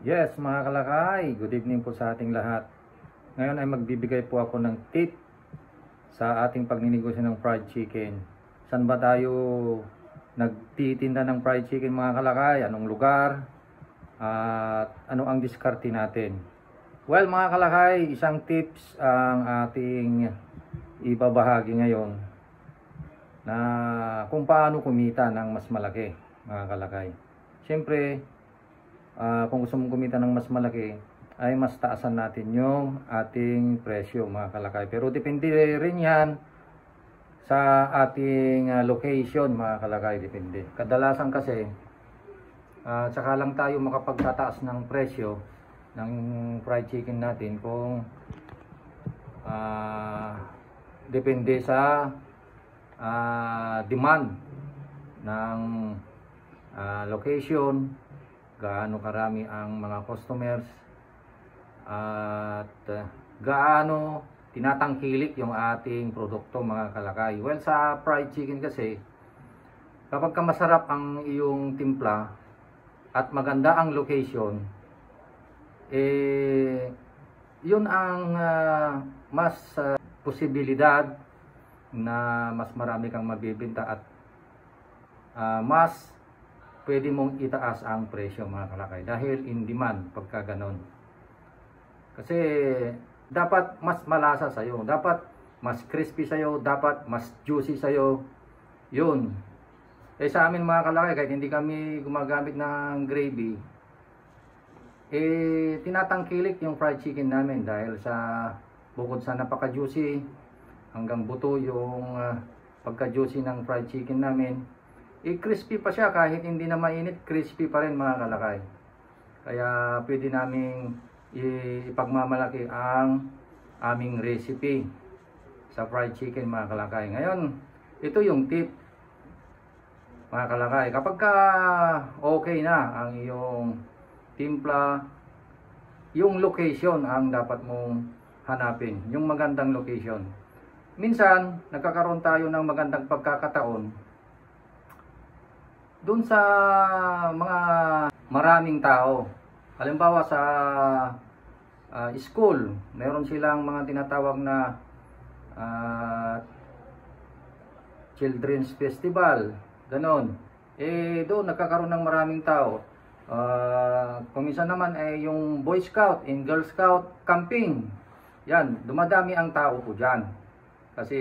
Yes, mga kalakay, good evening po sa ating lahat. Ngayon ay magbibigay po ako ng tip sa ating pagninegosyo ng fried chicken. Saan ba tayo nagtitinda ng fried chicken, mga kalakay? Anong lugar? At ano ang diskarte natin? Well, mga kalakay, isang tips ang ating ibabahagi ngayon na kung paano kumita ng mas malaki, mga kalakay. Siyempre, kung gusto mong kumita ng mas malaki, ay mas taasan natin yung ating presyo, mga kalakay. Pero depende rin yan sa ating location, mga kalakay. Depende. Kadalasan kasi, saka lang tayo makapagtataas ng presyo ng fried chicken natin kung depende sa demand ng location, gaano karami ang mga customers, at gaano tinatangkilik yung ating produkto, mga kalakay. Well, sa fried chicken kasi, kapag masarap ang iyong timpla at maganda ang location, yun ang mas posibilidad na mas marami kang mabibenta at mas pwede mong itaas ang presyo, mga kalakay, dahil in demand pagka ganon. Kasi dapat mas malasa sa'yo, dapat mas crispy sa'yo, dapat mas juicy sa'yo. Yun. Sa amin, mga kalakay, kahit hindi kami gumagamit ng gravy, tinatangkilik yung fried chicken namin dahil sa bukod sa napaka juicy hanggang buto yung pagka juicy ng fried chicken namin, crispy pa siya. Kahit hindi na mainit, crispy pa rin, mga kalakay. Kaya pwede naming ipagmamalaki ang aming recipe sa fried chicken, mga kalakay. Ngayon, ito yung tip, mga kalakay. Kapag okay na ang iyong timpla, yung location ang dapat mong hanapin, yung magandang location. Minsan, nagkakaroon tayo ng magandang pagkakataon doon sa mga maraming tao. Halimbawa sa school, meron silang mga tinatawag na children's festival, ganon. Doon nagkakaroon ng maraming tao. Kung minsan naman yung Boy Scout and Girl Scout camping, yan, dumadami ang tao po dyan. Kasi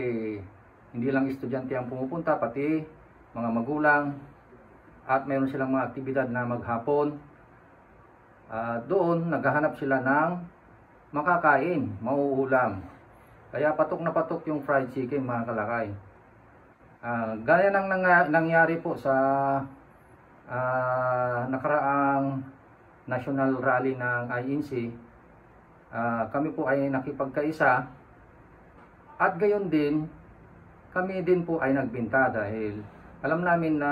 hindi lang estudyante ang pumupunta, pati mga magulang. At mayroon silang mga aktibidad na maghapon. Doon naghahanap sila ng makakain, mauulam. Kaya patok na patok yung fried chicken, mga kalakay. Gaya ng nangyari po sa nakaraang national rally ng INC. Kami po ay nakipagkaisa, at gayon din kami din po ay nagbenta dahil alam namin na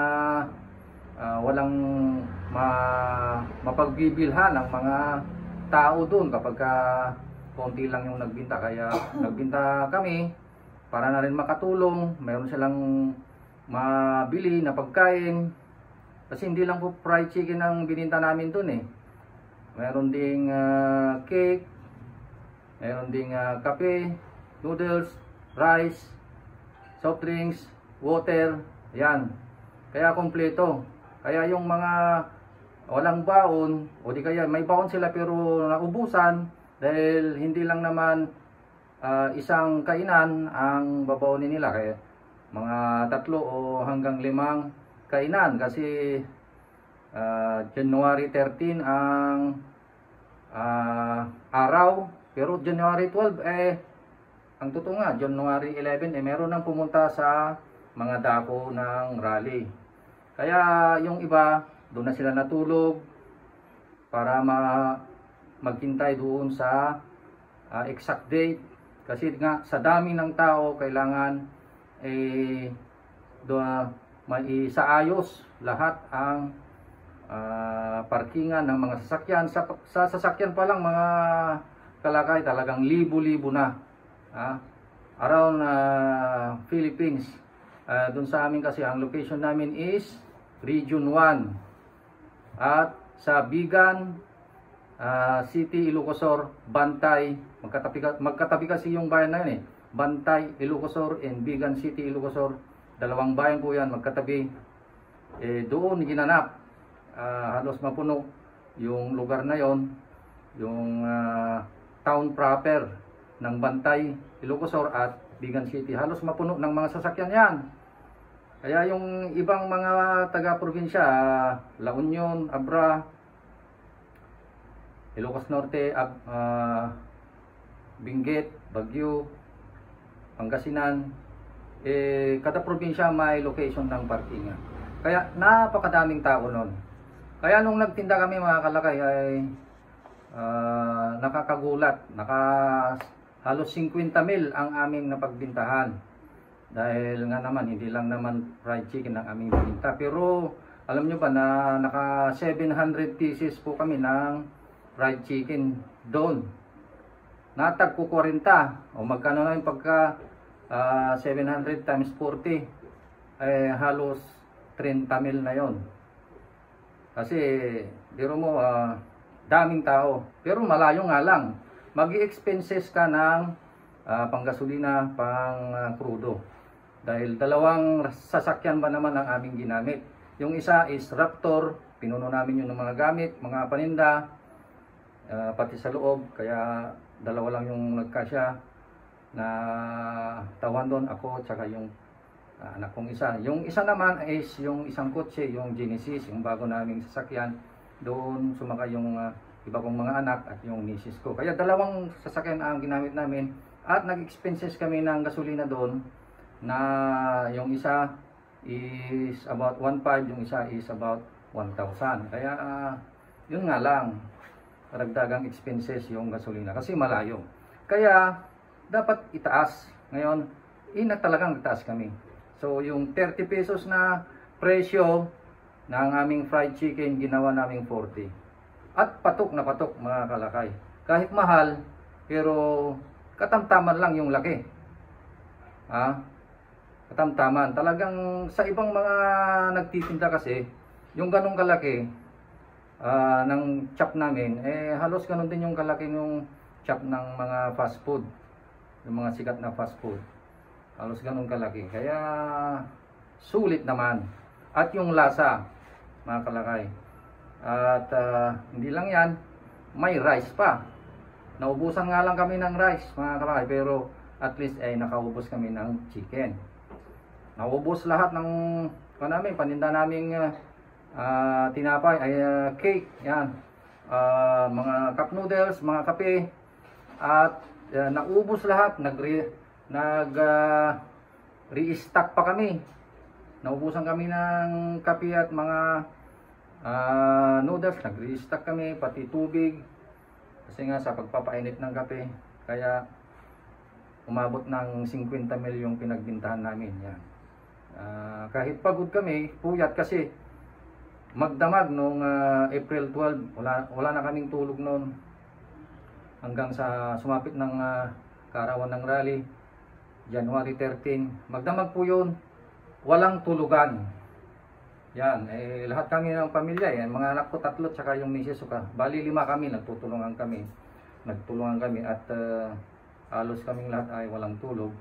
walang mapagbibilhan ng mga tao doon kapag konti lang yung nagbinta. Kaya nagbinta kami para na rin makatulong, mayroon silang mabili na pagkain. Kasi hindi lang po fried chicken ang bininta namin doon mayroon ding cake, mayroon ding kape, noodles, rice, soft drinks, water, yan. Kaya kompleto. Kaya yung mga walang baon, o di kaya may baon sila pero naubusan, dahil hindi lang naman isang kainan ang babaonin nila. Kaya mga 3 o hanggang 5 kainan. Kasi January 13 ang araw, pero January 12 ang totoo nga, January 11 meron nang pumunta sa mga dako ng rally. Kaya yung iba, doon na sila natulog para maghintay doon sa exact date. Kasi nga sa dami ng tao, kailangan maisaayos lahat ang parkingan ng mga sasakyan. Sa sasakyan pa lang, mga kalakay, talagang libo-libo na around Philippines. Doon sa amin kasi ang location namin is Region 1. At sa Bigan, City, Ilocosur, Bantay, magkatabi kasi yung bayan na yun eh. Bantay, Ilocosur, and Bigan City, Ilocosur. Dalawang bayan po yan, magkatabi. Doon ginanap. Halos mapuno yung lugar na yon, yung town proper ng Bantay, Ilocosur at Bigan City. Halos mapuno ng mga sasakyan yan. Kaya yung ibang mga taga-probinsya, La Union, Abra, Ilocos Norte, Benguet, Baguio, Pangasinan, kada probinsya may location ng parkingan. Kaya napakadaming tao nun. Kaya nung nagtinda kami mga kalakay ay nakakagulat. Halos 50,000 ang aming napagbintahan. Dahil nga naman, hindi lang naman fried chicken ang aming binta. Pero alam nyo ba na naka 700 pieces po kami ng fried chicken doon. Natag ko 40. O magkano na yung pagka 700 times 40, halos 30,000 na yon. Kasi biro mo, daming tao. Pero malayo nga lang. Mag-i-expenses ka ng panggasolina, pang krudo. Dahil dalawang sasakyan ba naman ang aming ginamit. Yung isa is Raptor, pinuno namin yung mga gamit, mga paninda, pati sa loob. Kaya dalawa lang yung nagkasya na tawan doon, ako tsaka yung anak kong isa. Yung isa naman is yung isang kotse, yung Genesis, yung bago naming sasakyan. Doon sumakay yung iba kong mga anak at yung misis ko. Kaya dalawang sasakyan ang ginamit namin at nag-expenses kami ng gasolina doon na yung isa is about 1,500, yung isa is about 1,000. Kaya yun nga lang, karagdagang expenses yung gasolina kasi malayo. Kaya dapat itaas. Ngayon, talagang itaas kami. So yung 30 pesos na presyo ng aming fried chicken, ginawa naming 40. At patok na patok mga kalakay. Kahit mahal, pero katamtaman lang yung laki. Katamtaman. Talagang sa ibang mga nagtitinda kasi, yung ganong kalaki ng chop namin, halos ganun din yung kalaki ng chop ng mga fast food. Yung mga sikat na fast food. Halos ganun kalaki. Kaya sulit naman. At yung lasa, mga kalakay. At hindi lang yan, may rice pa. Naubusan nga lang kami ng rice, mga kalakay, pero at least nakaubos kami ng chicken. Naubos lahat ng paninda naming tinapay, cake, yan. Mga cup noodles, mga kape, at naubos lahat. Re-stock pa kami. Naubusan kami ng kape at mga noodles, nag-restock kami, pati tubig kasi nga sa pagpapainit ng kape. Kaya umabot ng 50 mil yung pinagbintahan namin yan. Kahit pagod kami, puyat kasi magdamag nung April 12, wala na kaming tulog noon hanggang sa sumapit ng kaarawan ng rally, January 13. Magdamag po yun, walang tulugan. Yan, lahat kami ng pamilya, mga anak ko 3 tsaka yung misis ko. Bali 5 kami, nagtulungan kami at halos kaming lahat ay walang tulog.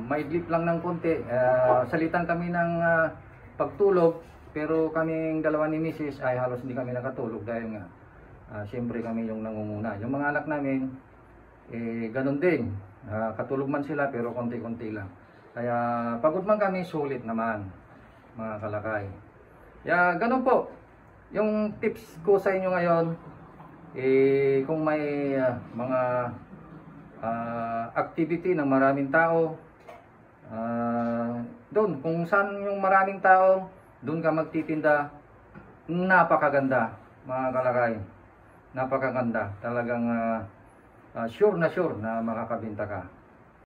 May blip lang ng konti, salitan kami ng pagtulog, pero kaming dalawa ni misis ay halos hindi kami nakatulog dahil nga siyempre kami yung nangunguna. Yung mga anak namin, ganun din, katulog man sila pero konti-konti lang. Kaya pagod man kami, sulit naman mga kalakay. Ganun po yung tips ko sa inyo ngayon. Kung may mga activity ng maraming tao, doon kung saan yung maraming tao, doon ka magtitinda. Napakaganda mga kalakay, napakaganda talagang. Sure na makakabenta ka.